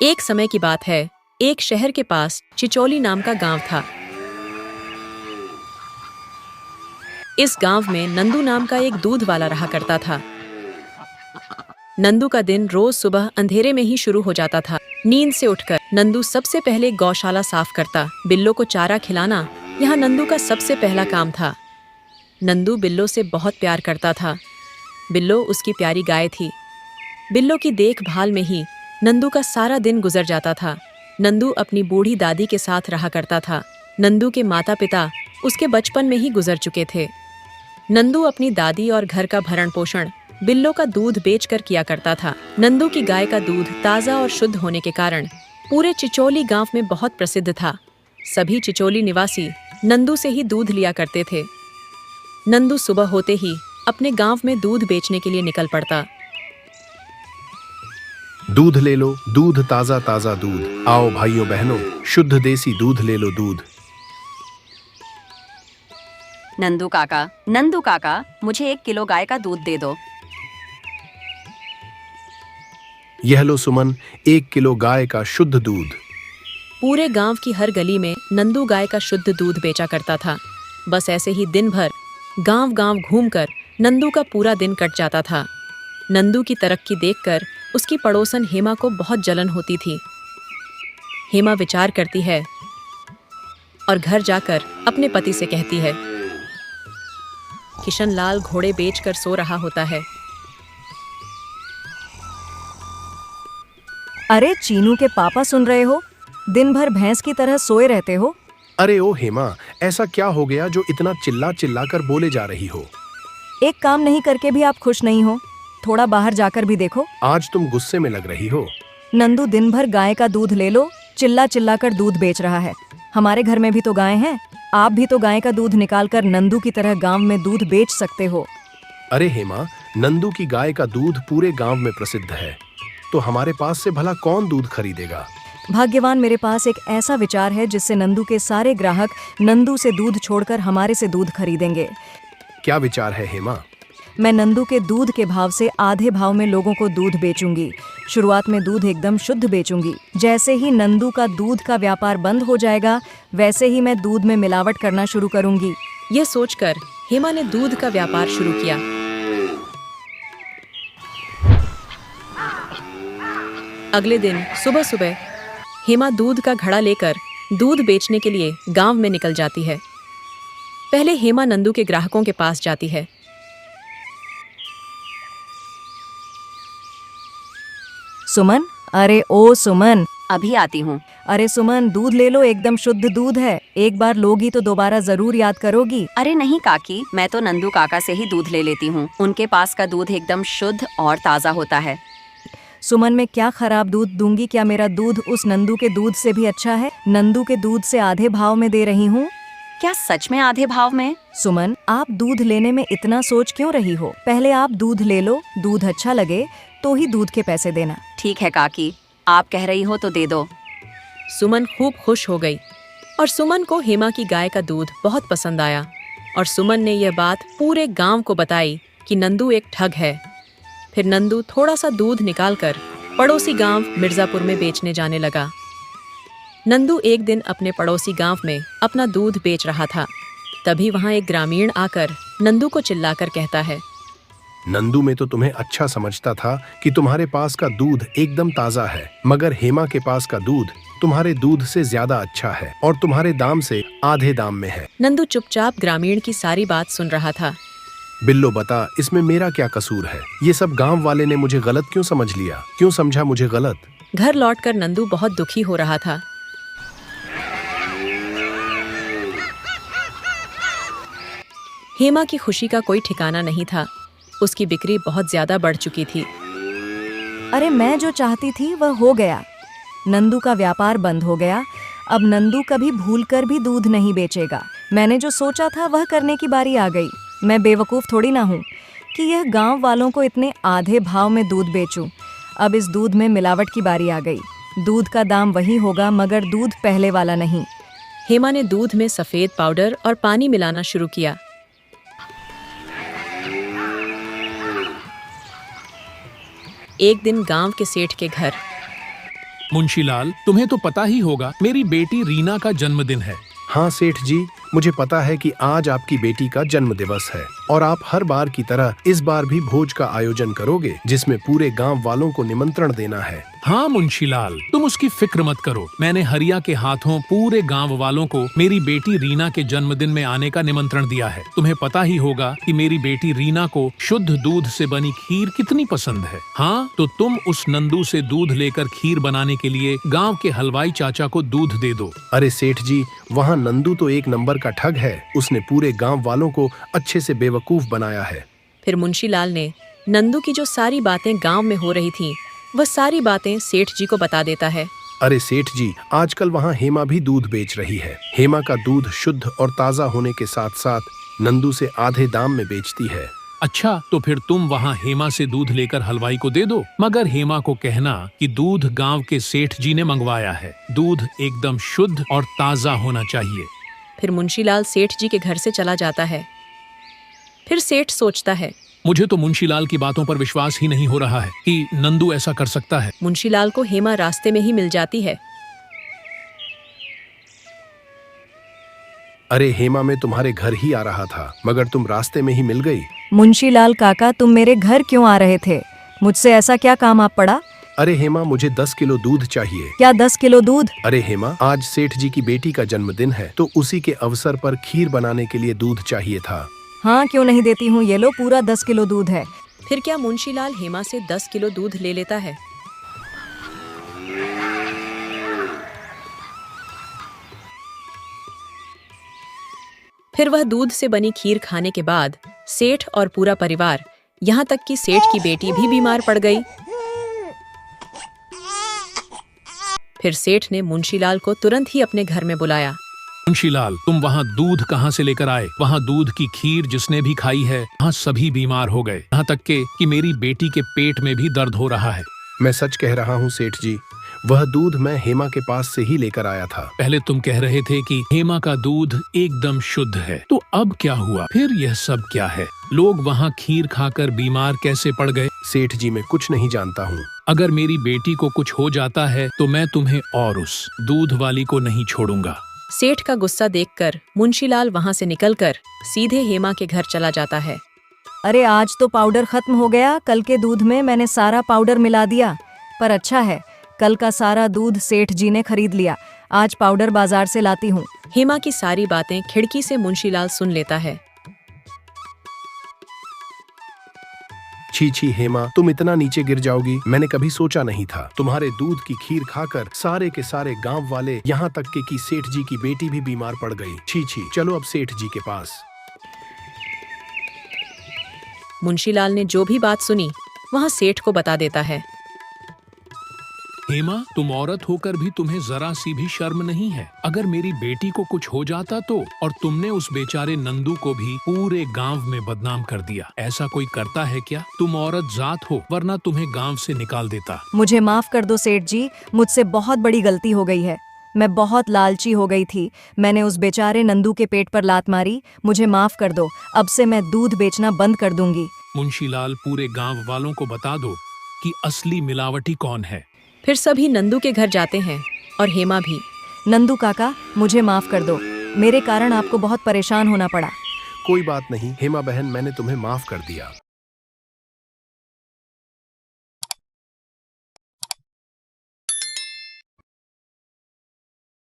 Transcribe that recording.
एक समय की बात है, एक शहर के पास चिचौली नाम का गांव था। इस गांव में नंदू नाम का एक दूध वाला रहा करता था। नंदू का दिन रोज सुबह अंधेरे में ही शुरू हो जाता था। नींद से उठकर नंदू सबसे पहले गौशाला साफ करता। बिल्लों को चारा खिलाना यहाँ नंदू का सबसे पहला काम था। नंदू बिल्लों से बहुत प्यार करता था। बिल्लो उसकी प्यारी गाय थी। बिल्लों की देखभाल में ही नंदू का सारा दिन गुजर जाता था। नंदू अपनी बूढ़ी दादी के साथ रहा करता था। नंदू के माता पिता उसके बचपन में ही गुजर चुके थे। नंदू अपनी दादी और घर का भरण पोषण बिल्लों का दूध बेचकर किया करता था। नंदू की गाय का दूध ताज़ा और शुद्ध होने के कारण पूरे चिचौली गांव में बहुत प्रसिद्ध था। सभी चिचौली निवासी नंदू से ही दूध लिया करते थे। नंदू सुबह होते ही अपने गांव में दूध बेचने के लिए निकल पड़ता। दूध ले लो, दूध ताजा ताजा दूध, आओ भाइयों बहनों, शुद्ध देसी दूध ले लो दूध। नंदू काका, मुझे 1 किलो गाय का दूध दे दो। यह लो सुमन, 1 किलो गाय का शुद्ध दूध। पूरे गांव की हर गली में नंदू गाय का शुद्ध दूध बेचा करता था। बस ऐसे ही दिन भर गांव गांव घूमकर नंदू का पूरा दिन कट जाता था। नंदू की तरक्की देखकर उसकी पड़ोसन हेमा को बहुत जलन होती थी। हेमा विचार करती है और घर जाकर अपने पति से कहती है। किशन लाल घोड़े बेचकर सो रहा होता है। अरे चीनू के पापा सुन रहे हो? दिन भर भैंस की तरह सोए रहते हो। अरे ओ हेमा, ऐसा क्या हो गया जो इतना चिल्ला चिल्ला कर बोले जा रही हो? एक काम नहीं करके भी आप खुश नहीं हो? थोड़ा बाहर जाकर भी देखो। आज तुम गुस्से में लग रही हो। नंदू दिन भर गाय का दूध ले लो चिल्ला चिल्ला कर दूध बेच रहा है। हमारे घर में भी तो गाय हैं। आप भी तो गाय का दूध निकालकर नंदू की तरह गांव में दूध बेच सकते हो। अरे हेमा, नंदू की गाय का दूध पूरे गांव में प्रसिद्ध है, तो हमारे पास से भला कौन दूध खरीदेगा? भाग्यवान, मेरे पास एक ऐसा विचार है जिससे नंदू के सारे ग्राहक नंदू से दूध छोड़कर हमारे से दूध खरीदेंगे। क्या विचार है हेमा? मैं नंदू के दूध के भाव से आधे भाव में लोगों को दूध बेचूंगी। शुरुआत में दूध एकदम शुद्ध बेचूंगी। जैसे ही नंदू का दूध का व्यापार बंद हो जाएगा, वैसे ही मैं दूध में मिलावट करना शुरू करूंगी। यह सोचकर हेमा ने दूध का व्यापार शुरू किया। अगले दिन सुबह सुबह हेमा दूध का घड़ा लेकर दूध बेचने के लिए गांव में निकल जाती है। पहले हेमा नंदू के ग्राहकों के पास जाती है। सुमन, अरे ओ सुमन। अभी आती हूँ। अरे सुमन, दूध ले लो, एकदम शुद्ध दूध है। एक बार लोगी तो दोबारा जरूर याद करोगी। अरे नहीं काकी, मैं तो नंदू काका से ही दूध ले लेती हूँ। उनके पास का दूध एकदम शुद्ध और ताज़ा होता है। सुमन, मैं क्या खराब दूध दूंगी? क्या मेरा दूध उस नंदू के दूध से भी अच्छा है? नंदू के दूध से आधे भाव में दे रही हूँ। क्या सच में आधे भाव में? सुमन, आप दूध लेने में इतना सोच क्यों रही हो? पहले आप दूध ले लो, दूध अच्छा लगे तो ही दूध के पैसे देना। ठीक है काकी, आप कह रही हो तो दे दो। सुमन खूब खुश हो गई और सुमन को हेमा की गाय का दूध बहुत पसंद आया और सुमन ने यह बात पूरे गांव को बताई कि नंदू एक ठग है। फिर नंदू थोड़ा सा दूध निकालकर पड़ोसी गांव मिर्जापुर में बेचने जाने लगा। नंदू एक दिन अपने पड़ोसी गांव में अपना दूध बेच रहा था। तभी वहां एक ग्रामीण आकर नंदू को चिल्लाकर कहता है। नंदू, मैं तो तुम्हें अच्छा समझता था कि तुम्हारे पास का दूध एकदम ताजा है, मगर हेमा के पास का दूध तुम्हारे दूध से ज्यादा अच्छा है और तुम्हारे दाम से आधे दाम में है। नंदू चुपचाप ग्रामीण की सारी बात सुन रहा था। बिल्लो, बता, इसमें मेरा क्या कसूर है? ये सब गांव वाले ने मुझे गलत क्यों समझ लिया? क्यों समझा मुझे गलत? घर लौटकर नंदू बहुत दुखी हो रहा था। हेमा की खुशी का कोई ठिकाना नहीं था। उसकी बिक्री बहुत ज्यादा बढ़ चुकी थी। अरे मैं जो चाहती थी वह हो गया। नंदू का व्यापार बंद हो गया। अब नंदू कभी भूलकर भी दूध नहीं बेचेगा। मैंने जो सोचा था वह करने की बारी आ गई। मैं बेवकूफ़ थोड़ी ना हूँ कि यह गांव वालों को इतने आधे भाव में दूध बेचूं। अब इस दूध में मिलावट की बारी आ गई। दूध का दाम वही होगा, मगर दूध पहले वाला नहीं। हेमा ने दूध में सफेद पाउडर और पानी मिलाना शुरू किया। एक दिन गांव के सेठ के घर मुंशीलाल, तुम्हें तो पता ही होगा मेरी बेटी रीना का जन्मदिन है। हाँ सेठ जी, मुझे पता है कि आज आपकी बेटी का जन्म दिवस है और आप हर बार की तरह इस बार भी भोज का आयोजन करोगे जिसमें पूरे गांव वालों को निमंत्रण देना है। हाँ मुंशीलाल, तुम उसकी फिक्र मत करो। मैंने हरिया के हाथों पूरे गांव वालों को मेरी बेटी रीना के जन्मदिन में आने का निमंत्रण दिया है। तुम्हें पता ही होगा कि मेरी बेटी रीना को शुद्ध दूध से बनी खीर कितनी पसंद है। हाँ, तो तुम उस नंदू से दूध लेकर खीर बनाने के लिए गाँव के हलवाई चाचा को दूध दे दो। अरे सेठ जी, वहाँ नंदू तो एक नंबर का ठग है। उसने पूरे गांव वालों को अच्छे से बेवकूफ बनाया है। फिर मुंशीलाल ने नंदू की जो सारी बातें गांव में हो रही थीं, वह सारी बातें सेठ जी को बता देता है। अरे सेठ जी, आजकल वहाँ हेमा भी दूध बेच रही है। हेमा का दूध शुद्ध और ताज़ा होने के साथ साथ नंदू से आधे दाम में बेचती है। अच्छा, तो फिर तुम वहाँ हेमा से दूध लेकर हलवाई को दे दो, मगर हेमा को कहना कि दूध गांव के सेठ जी ने मंगवाया है। दूध एकदम शुद्ध और ताज़ा होना चाहिए। फिर मुंशीलाल सेठ जी के घर से चला जाता है। फिर सेठ सोचता है, मुझे तो मुंशीलाल की बातों पर विश्वास ही नहीं हो रहा है कि नंदू ऐसा कर सकता है। मुंशीलाल को हेमा रास्ते में ही मिल जाती है। अरे हेमा, मैं तुम्हारे घर ही आ रहा था मगर तुम रास्ते में ही मिल गई। मुंशीलाल काका, तुम मेरे घर क्यों आ रहे थे? मुझसे ऐसा क्या काम आप पड़ा? अरे हेमा, मुझे 10 किलो दूध चाहिए। क्या 10 किलो दूध? अरे हेमा, आज सेठ जी की बेटी का जन्मदिन है तो उसी के अवसर पर खीर बनाने के लिए दूध चाहिए था। हाँ, क्यों नहीं देती हूँ, ये लो पूरा 10 किलो दूध है। फिर क्या मुंशीलाल हेमा से 10 किलो दूध ले लेता है। फिर वह दूध से बनी खीर खाने के बाद सेठ और पूरा परिवार, यहाँ तक कि सेठ की बेटी भी बीमार पड़ गई। फिर सेठ ने मुंशीलाल को तुरंत ही अपने घर में बुलाया। मुंशीलाल, तुम वहाँ दूध कहाँ से लेकर आए? वहाँ दूध की खीर जिसने भी खाई है, वहाँ सभी बीमार हो गए, यहाँ तक के कि मेरी बेटी के पेट में भी दर्द हो रहा है। मैं सच कह रहा हूँ सेठ जी, वह दूध मैं हेमा के पास से ही लेकर आया था। पहले तुम कह रहे थे कि हेमा का दूध एकदम शुद्ध है, तो अब क्या हुआ? फिर यह सब क्या है? लोग वहाँ खीर खाकर बीमार कैसे पड़ गए? सेठ जी, मैं कुछ नहीं जानता हूँ। अगर मेरी बेटी को कुछ हो जाता है तो मैं तुम्हें और उस दूध वाली को नहीं छोड़ूंगा। सेठ का गुस्सा देखकर मुंशीलाल वहाँ से निकलकर सीधे हेमा के घर चला जाता है। अरे आज तो पाउडर खत्म हो गया। कल के दूध में मैंने सारा पाउडर मिला दिया, पर अच्छा है कल का सारा दूध सेठ जी ने खरीद लिया। आज पाउडर बाजार से लाती हूँ। हेमा की सारी बातें खिड़की से मुंशीलाल सुन लेता है। छी छी हेमा, तुम इतना नीचे गिर जाओगी मैंने कभी सोचा नहीं था। तुम्हारे दूध की खीर खाकर सारे के सारे गांव वाले, यहाँ तक के कि सेठ जी की बेटी भी बीमार पड़ गई। छी छी, चलो अब सेठ जी के पास। मुंशीलाल ने जो भी बात सुनी वहाँ सेठ को बता देता है। हेमा, तुम औरत होकर भी तुम्हें जरा सी भी शर्म नहीं है। अगर मेरी बेटी को कुछ हो जाता तो, और तुमने उस बेचारे नंदू को भी पूरे गांव में बदनाम कर दिया। ऐसा कोई करता है क्या? तुम औरत जात हो, वरना तुम्हें गांव से निकाल देता। मुझे माफ कर दो सेठ जी, मुझसे बहुत बड़ी गलती हो गई है। मैं बहुत लालची हो गई थी। मैंने उस बेचारे नंदू के पेट पर लात मारी। मुझे माफ कर दो। अब से मैं दूध बेचना बंद कर दूंगी। मुंशीलाल, पूरे गांव वालों को बता दो कि असली मिलावटी कौन है। फिर सभी नंदू के घर जाते हैं और हेमा भी। नंदू काका, मुझे माफ कर दो। मेरे कारण आपको बहुत परेशान होना पड़ा। कोई बात नहीं हेमा बहन, मैंने तुम्हें माफ कर दिया।